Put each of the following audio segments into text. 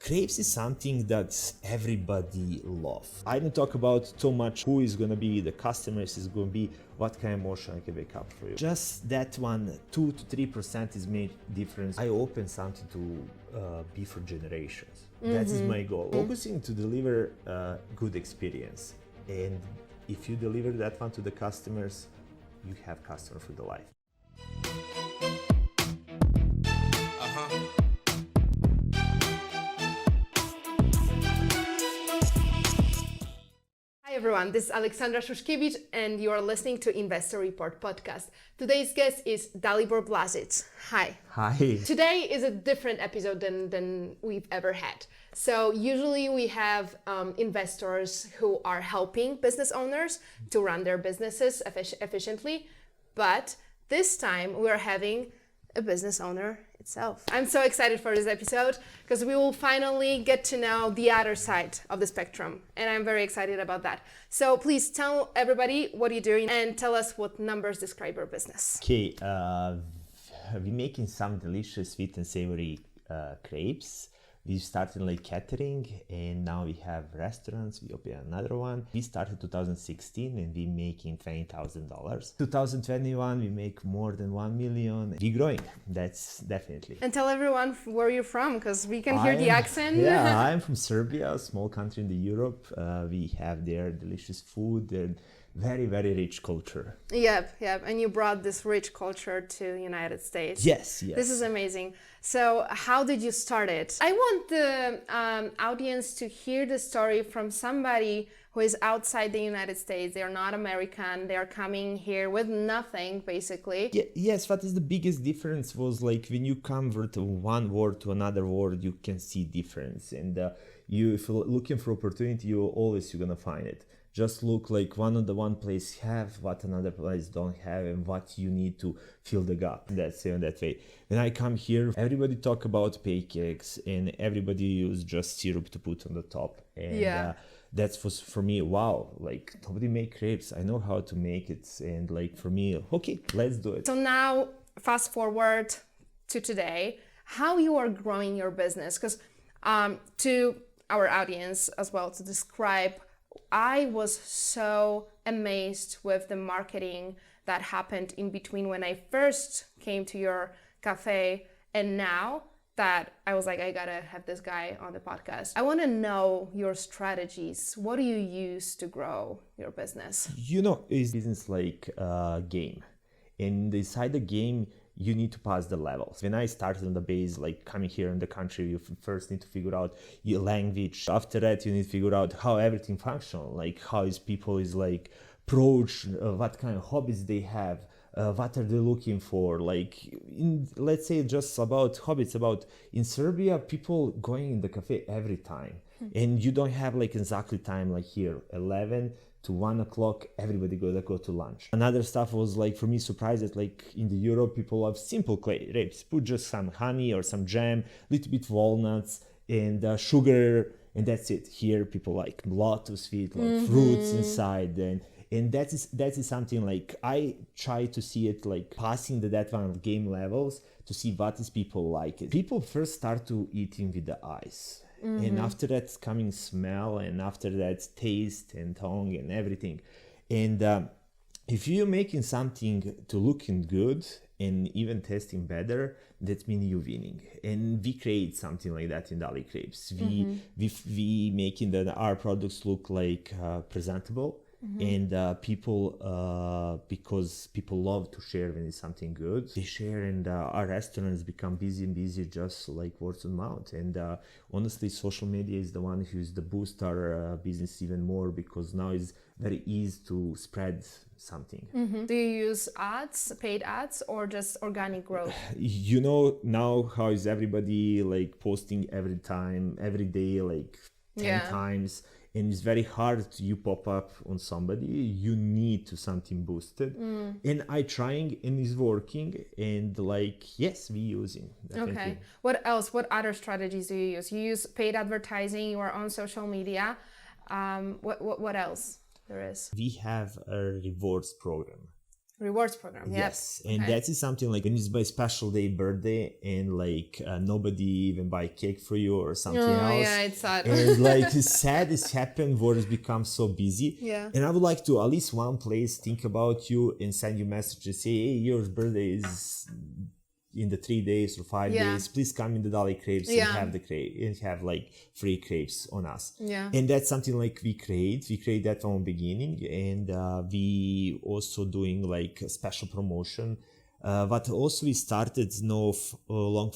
Crepes is something that everybody loves. I don't talk about so much who is going to be the customers, is going to be what kind of emotion I can wake up for you. Just that one, 2 to 3% is made difference. I open something to be for generations. That is my goal. Focusing to deliver a good experience. And if you deliver that one to the customers, you have customer for the life. Hi everyone, this is Alexandra Shushkiewicz and you are listening to Investor Report podcast. Today's guest is Dalibor Blazic. Hi. Hi. Today is a different episode than we've ever had. So usually we have investors who are helping business owners to run their businesses efficiently, but this time we're having a business owner itself. I'm so excited for this episode because we will finally get to know the other side of the spectrum, and I'm very excited about that. So please tell everybody what you're doing and tell us what numbers describe your business. Okay, we're making some delicious sweet and savory crepes. We started like catering and now we have restaurants. We opened another one. We started 2016 and we making $20,000. 2021 we make more than 1 million. We're growing, that's definitely. And tell everyone where you're from because we can hear the accent. Yeah, I'm from Serbia, a small country in the Europe. We have their delicious food and very, very rich culture. Yep. And you brought this rich culture to the United States. Yes. This is amazing. So how did you start it? I want the audience to hear the story from somebody who is outside the United States. They're not American. They're coming here with nothing, basically. Yes, what is the biggest difference was like when you convert one word to another word, you can see difference. And if you're looking for opportunity, you're gonna find it. Just look like one place have what another place don't have and what you need to fill the gap. That's it, that way. When I come here, everybody talk about pancakes and everybody use just syrup to put on the top. And that was for me, wow, like nobody make crepes. I know how to make it. And like for me, okay, let's do it. So now fast forward to today, how you are growing your business. Because to our audience as well, to describe, I was so amazed with the marketing that happened in between when I first came to your cafe and now that I was like, I gotta have this guy on the podcast. I want to know your strategies. What do you use to grow your business? You know, is business like a game, and inside the game you need to pass the levels. When I started on the base, like coming here in the country, you first need to figure out your language. After that, you need to figure out how everything functions, like how is people is like approach, what kind of hobbies they have, what are they looking for. Like let's say just about hobbies, about in Serbia, people going in the cafe every time. And you don't have like exactly time like here, 11 to 1 o'clock, everybody go to lunch. Another stuff was like for me surprised that like in the Europe, people have simple crepes, put just some honey or some jam, little bit walnuts and sugar, and that's it. Here people like a lot of sweet, like fruits inside, and that is something like I try to see it like passing that one of game levels to see what is people like it. People first start to eating with the eyes. And after that coming smell, and after that taste and tongue and everything. And if you're making something to looking good and even tasting better, that means you're winning. And we create something like that in Dali Crepes. We making that our products look like presentable. And people, because people love to share when it's something good, they share, and our restaurants become busy and busy just like word of mouth. And honestly, social media is the one who's the boost our business even more, because now it's very easy to spread something. Do you use ads, paid ads, or just organic growth? You know now how is everybody like posting every time, every day, like 10 times. And it's very hard to you pop up on somebody. You need to something boosted. And I trying and it's working. And like, yes, we using. Definitely. Okay. What else? What other strategies do you use? You use paid advertising. You are on social media. What else there is? We have a rewards program. Rewards program. Yep. Yes, and Okay. that is something like when it's my special day birthday and like nobody even buy cake for you or something else. Yeah, it's sad. And like it's sad it's happened where it's become so busy. Yeah. And I would like to at least one place think about you and send you messages, say, hey, your birthday is in the 3 days or 5 days, please come in the Dali Crepes and have the crepe and have like free crepes on us. Yeah. And that's something like we create that from the beginning, and we also doing like a special promotion. But also we started long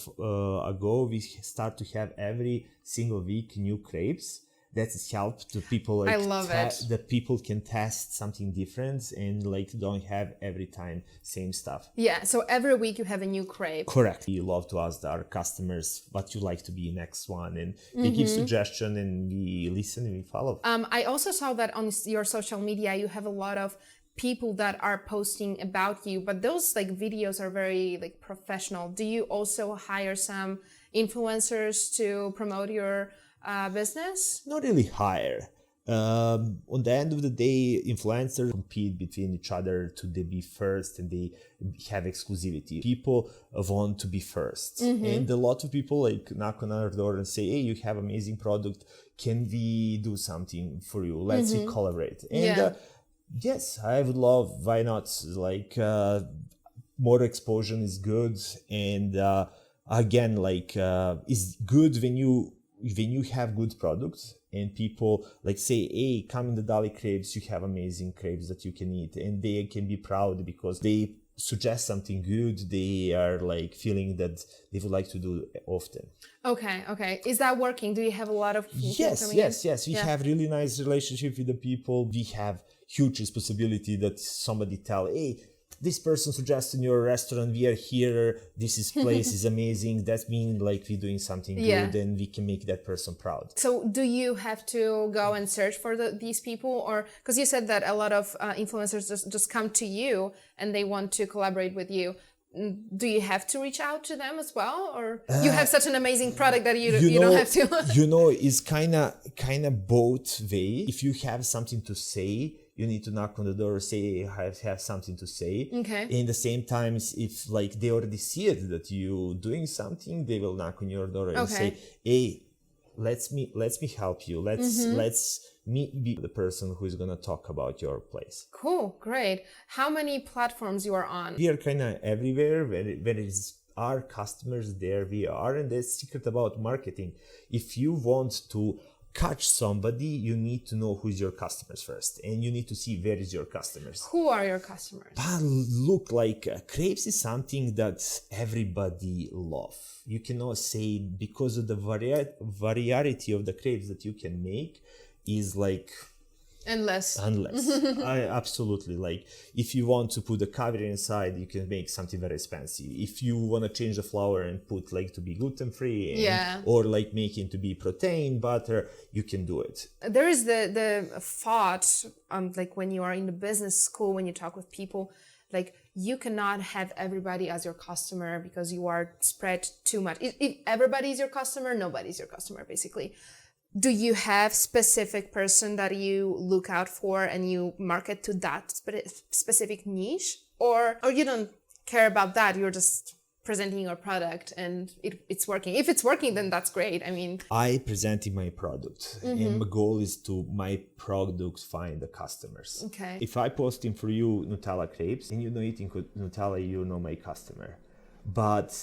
ago. We start to have every single week new crepes. That has helped to people. Like, I love it. The people can test something different and like don't have every time same stuff. Yeah. So every week you have a new crepe. Correct. We love to ask our customers what you like to be next one, and they give suggestion, and we listen and we follow. I also saw that on your social media you have a lot of people that are posting about you, but those like videos are very like professional. Do you also hire some influencers to promote your business? Not really higher. On the end of the day, influencers compete between each other to be first, and they have exclusivity. People want to be first, and a lot of people like knock on our door and say, hey, you have amazing product, can we do something for you, let's collaborate. And yes, I would love, why not, like more exposure is good. And again, like it's good when you have good products and people like say, hey, come in the Dali Crepes, you have amazing crepes that you can eat, and they can be proud because they suggest something good. They are like feeling that they would like to do often. Okay. Is that working? Do you have a lot of people coming in? Yes. We have really nice relationship with the people. We have huge responsibility that somebody tell, hey, this person suggested your restaurant, we are here, this place is amazing. That means like we're doing something good, and we can make that person proud. So do you have to go and search for these people, or because you said that a lot of influencers just come to you and they want to collaborate with you? Do you have to reach out to them as well, or you have such an amazing product that you don't have to? It's kind of both way. If you have something to say, you need to knock on the door, say, I have something to say. Okay. In the same times, if like they already see it that you doing something, they will knock on your door and say, hey, let's me help you. Let's me be the person who is gonna talk about your place. Cool, great. How many platforms you are on? We are kind of everywhere. Where it is our customers, there we are, and the secret about marketing. If you want to catch somebody, you need to know who's your customers first, and you need to see where is your customers. Who are your customers? But look, like crepes is something that everybody love. You cannot say, because of the variety of the crepes that you can make is like Endless. I absolutely, like if you want to put the caviar inside, you can make something very expensive. If you want to change the flour and put like to be gluten free or like making to be protein butter, you can do it. There is the thought like when you are in the business school, when you talk with people, like you cannot have everybody as your customer because you are spread too much. If everybody is your customer, nobody's your customer basically. Do you have specific person that you look out for and you market to that specific niche, or you don't care about that? You're just presenting your product and it's working. If it's working, then that's great. I mean, I presenting my product, and my goal is to my product find the customers. Okay. If I posting for you Nutella crepes and you know eating Nutella, you know my customer, but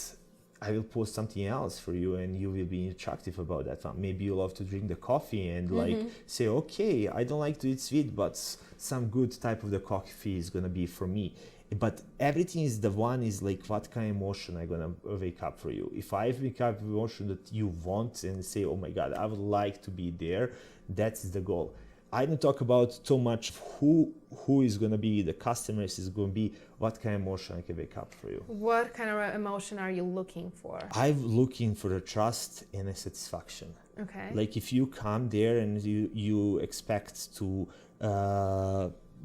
I will post something else for you and you will be attractive about that one. Maybe you love to drink the coffee and like say, okay, I don't like to eat sweet, but some good type of the coffee is gonna be for me. But everything is the one is like, what kind of emotion I'm gonna wake up for you. If I wake up emotion that you want and say, oh my God, I would like to be there, that's the goal. I don't talk about too much who is going to be the customers, is going to be what kind of emotion I can wake up for you. What kind of emotion are you looking for? I'm looking for a trust and a satisfaction. Okay. Like if you come there and you expect to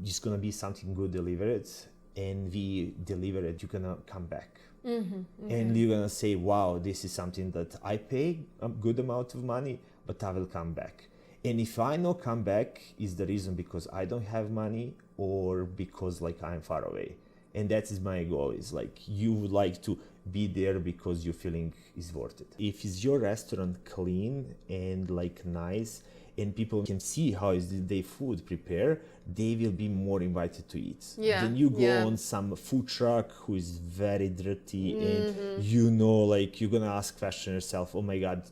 just going to be something good delivered, and we deliver it, you're going to come back. And you're going to say, wow, this is something that I pay a good amount of money, but I will come back. And if I not come back, is the reason because I don't have money or because like I'm far away. And that is my goal, is like you would like to be there because your feeling is worth it. If is your restaurant clean and like nice and people can see how is their food prepared, they will be more invited to eat. Yeah, Then you go yeah. on some food truck who is very dirty and you know, like you're gonna ask question yourself, oh my god,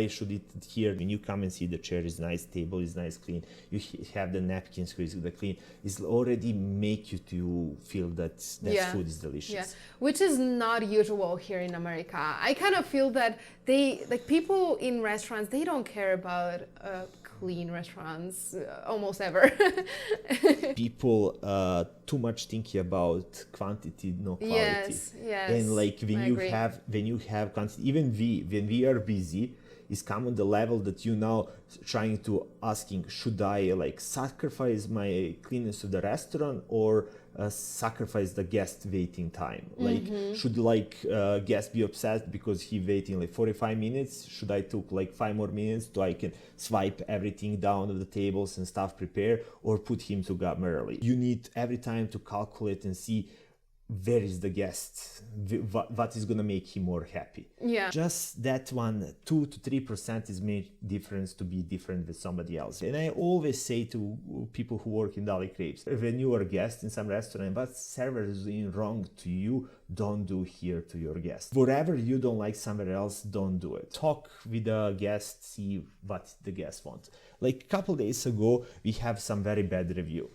should eat it here? When you come and see the chair is nice, table is nice, clean, you have the napkins who is the clean, it's already make you to feel that Yeah. food is delicious. Yeah, which is not usual here in America. I kind of feel that people in restaurants, they don't care about clean restaurants almost ever. People too much thinking about quantity, no quality. Yes. And like I when agree. you have quantity, even when we are busy, is come on the level that you now trying to asking, should I like sacrifice my cleanness of the restaurant or sacrifice the guest waiting time? Like should guest be upset because he waiting like 45 minutes? Should I took like 5 more minutes so I can swipe everything down of the tables and stuff prepare, or put him to come early? You need every time to calculate and see where is the guest, what is gonna make him more happy. Yeah. Just that 2 to 3% is made difference to be different with somebody else. And I always say to people who work in Dali Crepes, when you are a guest in some restaurant, what server is doing wrong to you, don't do here to your guest. Whatever you don't like somewhere else, don't do it. Talk with the guest, see what the guest wants. Like a couple days ago, we have some very bad review.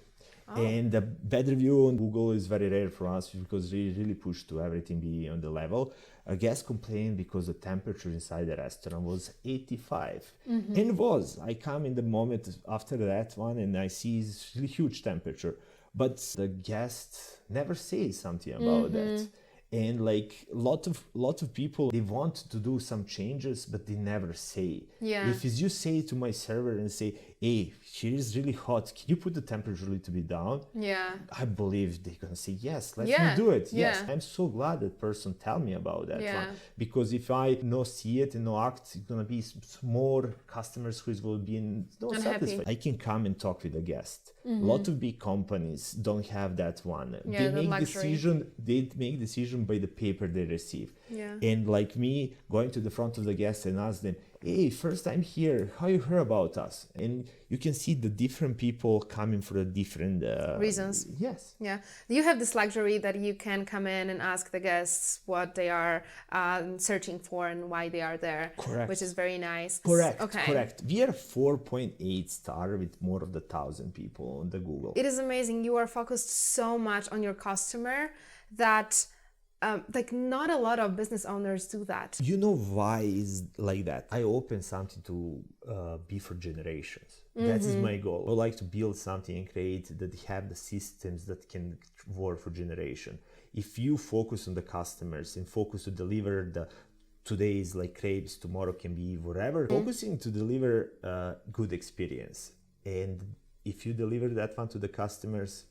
And the bad review on Google is very rare for us because we really push to everything be on the level. A guest complained because the temperature inside the restaurant was 85. And was. I come in the moment after that one and I see it's really huge temperature. But the guest never says something about that. And like lot of people, they want to do some changes, but they never say. Yeah. If you say to my server and say, hey, here is really hot, can you put the temperature a little bit down? Yeah. I believe they're gonna say yes, let's Yeah. do it. Yeah. Yes, I'm so glad that person tell me about that Yeah. one, because if I no see it and no act, it's gonna be more customers who will be not Unhappy. satisfied. I can come and talk with a guest. A lot of big companies don't have that one. Yeah, the They luxury. make decision by the paper they receive. Yeah. And like me going to the front of the guest and ask them, hey, first time here, how you heard about us? And you can see the different people coming for the different Reasons. Yes. Yeah. You have this luxury that you can come in and ask the guests what they are searching for and why they are there. Correct. Which is very nice. Correct. Okay. Correct. We are 4.8 star with more of the 1,000 people on the Google. It is amazing. You are focused so much on your customer that not a lot of business owners do that. You know why is like that? I open something to be for generations. That is my goal. I would like to build something and create that have the systems that can work for generation. If you focus on the customers and focus to deliver the today is like crepes, tomorrow can be whatever, focusing to deliver a good experience. And if you deliver that one to the customers,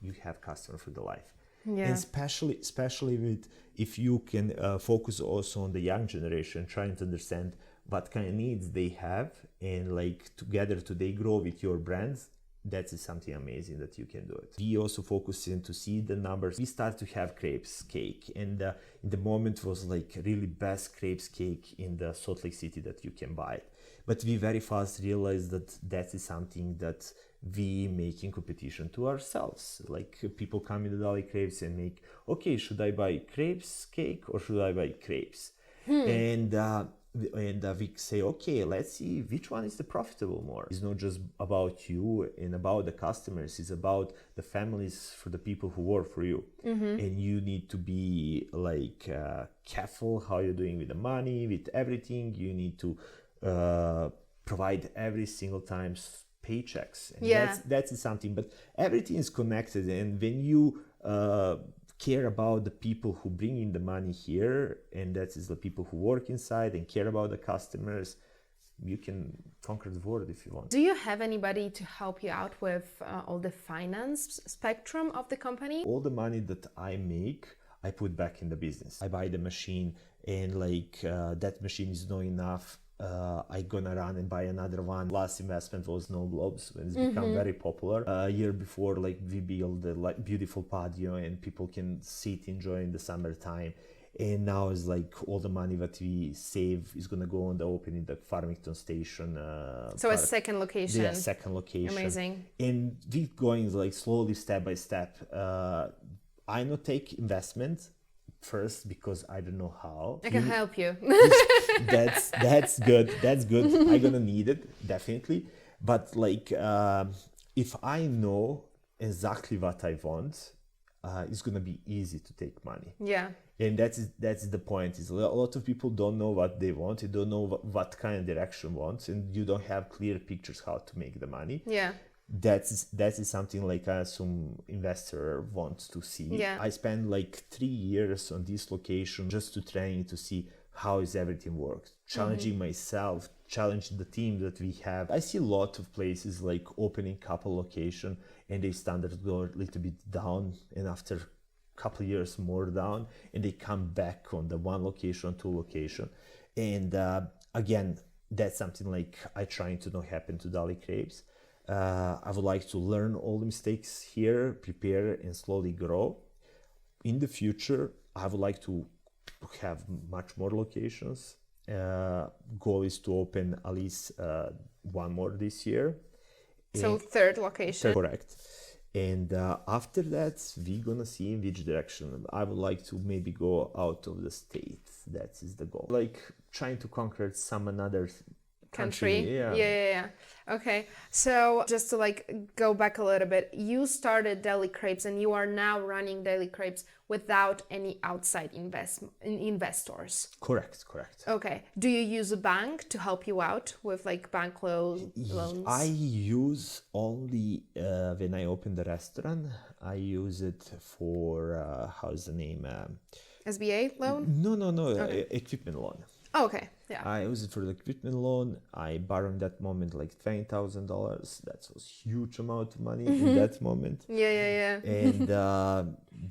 you have customer for the life. Yeah. And especially with if you can focus also on the young generation, trying to understand what kind of needs they have, and like together they grow with your brands. That is something amazing that you can do it. We also focusing to see the numbers. We start to have crepes cake, and in the moment was like really best crepes cake in the Salt Lake City that you can buy. But we very fast realized that is something that we make in competition to ourselves. Like people come in the Dali Crepes and make, okay, should I buy crepes cake or should I buy crepes? And we say, okay, let's see which one is the profitable more. It's not just about you and about the customers. It's about the families, for the people who work for you. And you need to be like careful how you're doing with the money, with everything. You need to provide every single time paychecks. And Yeah. that's something, but everything is connected. And when you care about the people who bring in the money here, and that is the people who work inside and care about the customers, you can conquer the world if you want. Do you have anybody to help you out with all the finance spectrum of the company? All the money that I make, I put back in the business. I buy the machine, and like that machine is not enough. I gonna run and buy another one. Last investment was snow globes when it's become very popular. A year before, like we build a like beautiful patio and people can sit enjoy in the summertime. And now it's like all the money that we save is gonna go on the opening the Farmington station. So a second location. Yeah, second location. Amazing. And we going like slowly, step by step. I not take investment first because I don't know how. I can help you. That's good. That's good. I'm gonna need it definitely. But like, if I know exactly what I want, it's gonna be easy to take money. Yeah. And that's the point. Is a lot of people don't know what they want. They don't know what kind of direction wants, and you don't have clear pictures how to make the money. Yeah. That is something like some investor wants to see. Yeah. I spent like 3 years on this location just to trying to see how is everything works, challenging myself, challenging the team that we have. I see a lot of places like opening couple location and they standards go a little bit down, and after couple years more down, and they come back on the one location, two location. And again, that's something like I trying to not happen to Dali Crepes. I would like to learn all the mistakes here, prepare and slowly grow. In the future, I would like to have much more locations. Goal is to open at least one more this year. So third location. Correct. And after that, we're gonna see in which direction. I would like to maybe go out of the state. That is the goal. Like trying to conquer some another country. Yeah. Okay. So just to like go back a little bit, you started Dali Crepes and you are now running Dali Crepes without any outside investors. Correct. Okay. Do you use a bank to help you out with like bank loans? I use only when I open the restaurant. I use it for how's the name? SBA loan? No. Okay. Equipment loan. Oh, okay. Yeah. I use it for the equipment loan. I borrowed that moment like $20,000. That was huge amount of money in that moment. Yeah. And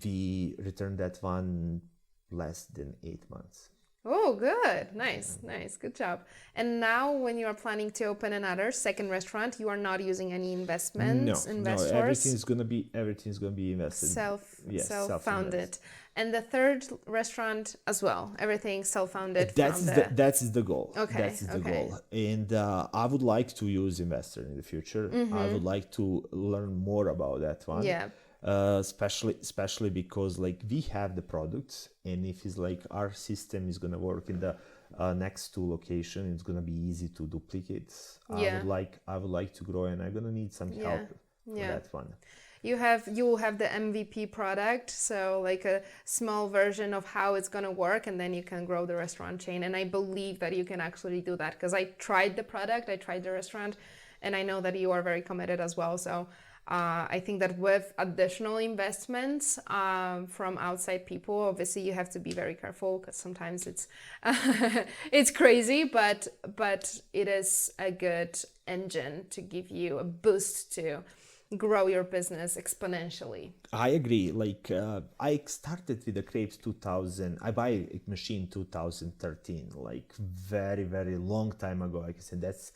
we returned that one less than 8 months. Oh, good. Nice. Good job. And now when you are planning to open another second restaurant, you are not using any investors? No, everything's gonna be invested. Self-founded. And the third restaurant as well, everything self-founded. That's the goal. Okay. That's the goal. And I would like to use investor in the future. I would like to learn more about that one. Yeah. Especially because like we have the products, and if it's like our system is gonna work in the next two locations, it's gonna be easy to duplicate. I would like to grow, and I'm gonna need some help for that one. You will have the MVP product, so like a small version of how it's gonna work, and then you can grow the restaurant chain. And I believe that you can actually do that because I tried the product, I tried the restaurant, and I know that you are very committed as well. So I think that with additional investments from outside people, obviously you have to be very careful because sometimes it's it's crazy, but it is a good engine to give you a boost to grow your business exponentially. I agree. Like I started with the Crepes 2000. I buy a machine 2013, like very, very long time ago. Like I said, that's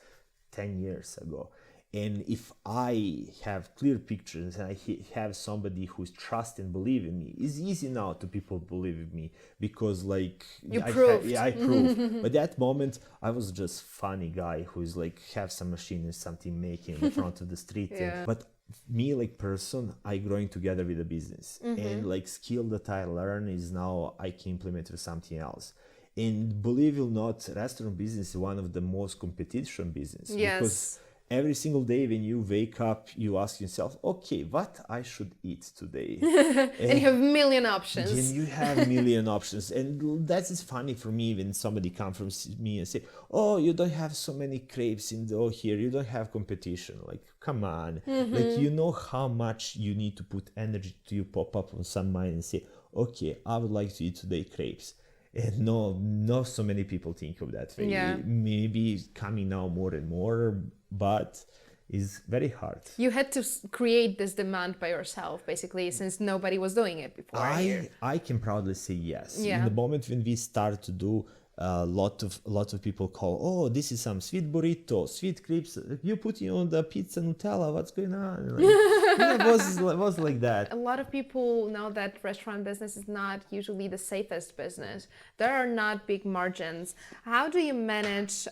10 years ago. And if I have clear pictures and I have somebody who's trust and believe in me, it's easy now to people believe in me because like I proved. I proved. But that moment I was just funny guy who's like have some machine and something making in the front of the street. But me like person, I growing together with the business and like skill that I learn is now I can implement with something else. And believe it or not, restaurant business is one of the most competition business. Yes. Because every single day when you wake up, you ask yourself, okay, what I should eat today? And you have a million options. And you have a million options. And that is funny for me when somebody comes from me and say, oh, you don't have so many crepes in the here, you don't have competition. Like, come on. Like, you know how much you need to put energy to you pop up on some mind and say, okay, I would like to eat today crepes. And no, so many people think of that way. Yeah. Maybe it's coming now more and more, but it's very hard. You had to create this demand by yourself, basically, since nobody was doing it before. I can proudly say yes. Yeah. In the moment when we start to do, Lots of people call, oh, this is some sweet burrito, sweet crepes. You put it on the pizza Nutella. What's going on? Like, it was like that. A lot of people know that restaurant business is not usually the safest business. There are not big margins. How do you manage,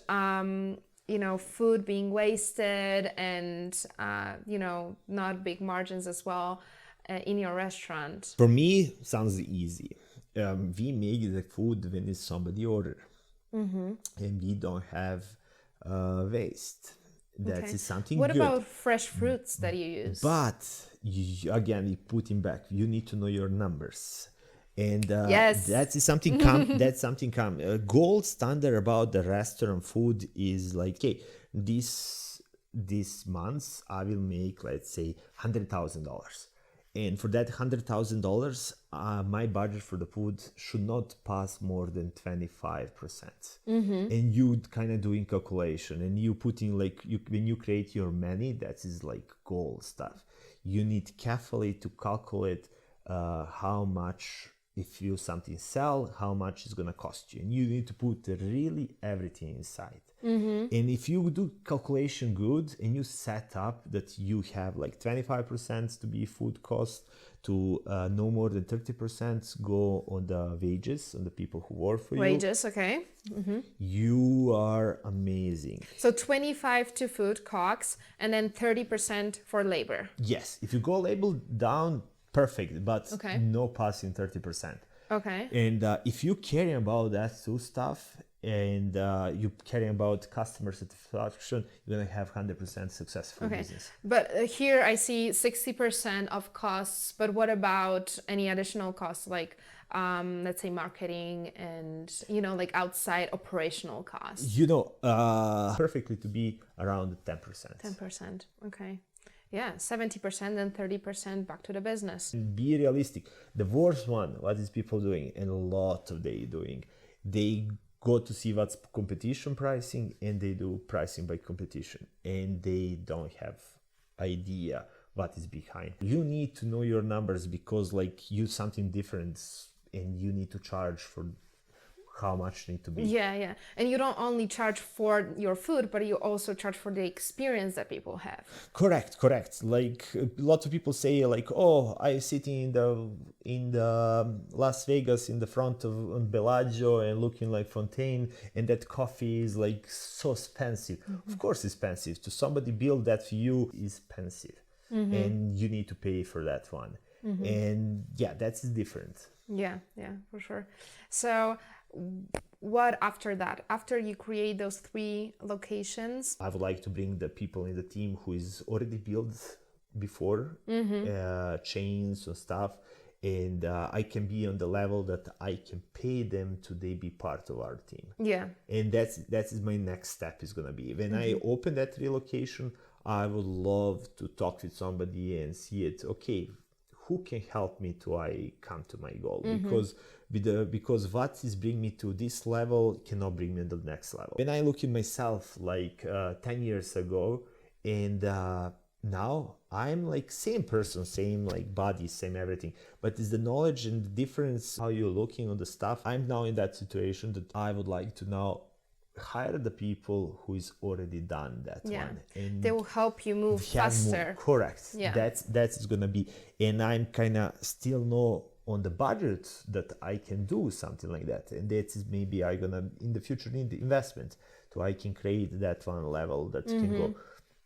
food being wasted and, not big margins as well in your restaurant? For me, sounds easy. We make the food when it's somebody order, and we don't have waste. That is something What good. about fresh fruits that you use? But you put in back. You need to know your numbers, and yes, that is something. That's something. Gold standard about the restaurant food is like, okay, this month I will make, let's say, $100,000. And for that $100,000, my budget for the food should not pass more than 25%. And you kind of doing calculation, and you put in when you create your menu, that is like goal stuff. You need carefully to calculate how much, if you something sell, how much it's gonna cost you, and you need to put really everything inside. And if you do calculation good and you set up that you have like 25% to be food cost, to no more than 30% go on the wages, on the people who work for you. Wages, okay. You are amazing. So 25 to food costs and then 30% for labor. Yes, if you go label down, perfect, but Okay. no passing 30%. Okay. And if you care about that two stuff, and you caring about customer satisfaction, you're gonna have 100% successful business. But here I see 60% of costs, but what about any additional costs, like let's say marketing and like outside operational costs? Perfectly to be around 10%. 10%, okay. Yeah, 70% and 30% back to the business. Be realistic. The worst one, what is people doing, and a lot of they doing, they go to see what's competition pricing, and they do pricing by competition, and they don't have idea what is behind. You need to know your numbers, because you something different, and you need to charge for how much need to be. Yeah. And you don't only charge for your food, but you also charge for the experience that people have. Correct. Like lots of people say, like, oh, I sitting in the Las Vegas in the front of Bellagio and looking like Fontaine, and that coffee is like so expensive. Of course expensive. To somebody build that for you is expensive, and you need to pay for that one. And yeah, that's different. Yeah, for sure. So what after that? After you create those 3 locations? I would like to bring the people in the team who is already built before, chains and stuff, and I can be on the level that I can pay them to they be part of our team. Yeah. And that is my next step is gonna be. When I open that relocation, I would love to talk with somebody and see it, okay, who can help me to I come to my goal? Because what is bring me to this level cannot bring me to the next level. When I look at myself 10 years ago, and now I'm like same person, same like body, same everything, but it's the knowledge and the difference how you're looking on the stuff. I'm now in that situation that I would like to now hire the people who is already done that one, and they will help you move faster. Correct. Yeah, that's gonna be, and I'm kind of still know on the budget that I can do something like that, and that is maybe I gonna in the future need the investment so I can create that one level that can go.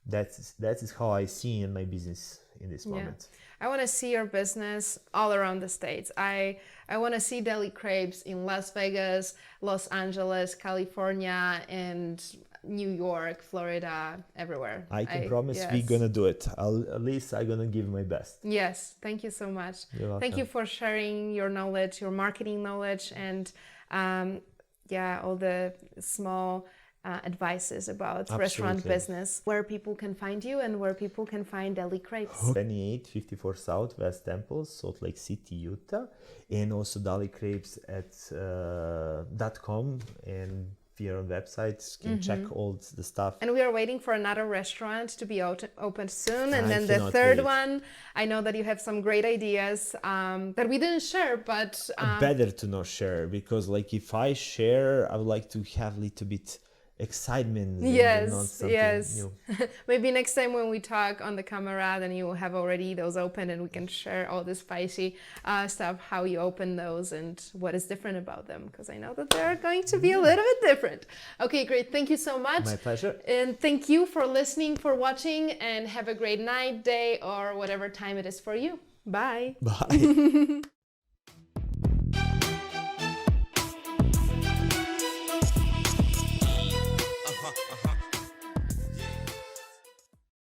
That is how I see in my business in this moment. I want to see your business all around the States. I want to see Dali Crepes in Las Vegas, Los Angeles, California, and New York, Florida, everywhere. I can promise we're gonna do it. At least I'm gonna give my best. Yes, thank you so much. You're welcome. Thank you for sharing your knowledge, your marketing knowledge, and all the small advices about restaurant business, where people can find you and where people can find Dali Crepes. 2854 South West Temple, Salt Lake City, Utah, and also Dali Crepes at .com and here on websites, you can check all the stuff. And we are waiting for another restaurant to be opened soon. And I then the cannot third wait. one, I know that you have some great ideas that we didn't share, but Better to not share, because like if I share, I would like to have a little bit excitement. And not yes, something yes. new. Maybe next time when we talk on the camera, then you will have already those open and we can share all the spicy stuff, how you open those and what is different about them, because I know that they're going to be a little bit different. Okay, great. Thank you so much. My pleasure. And thank you for listening, for watching, and have a great night, day, or whatever time it is for you. Bye. Bye.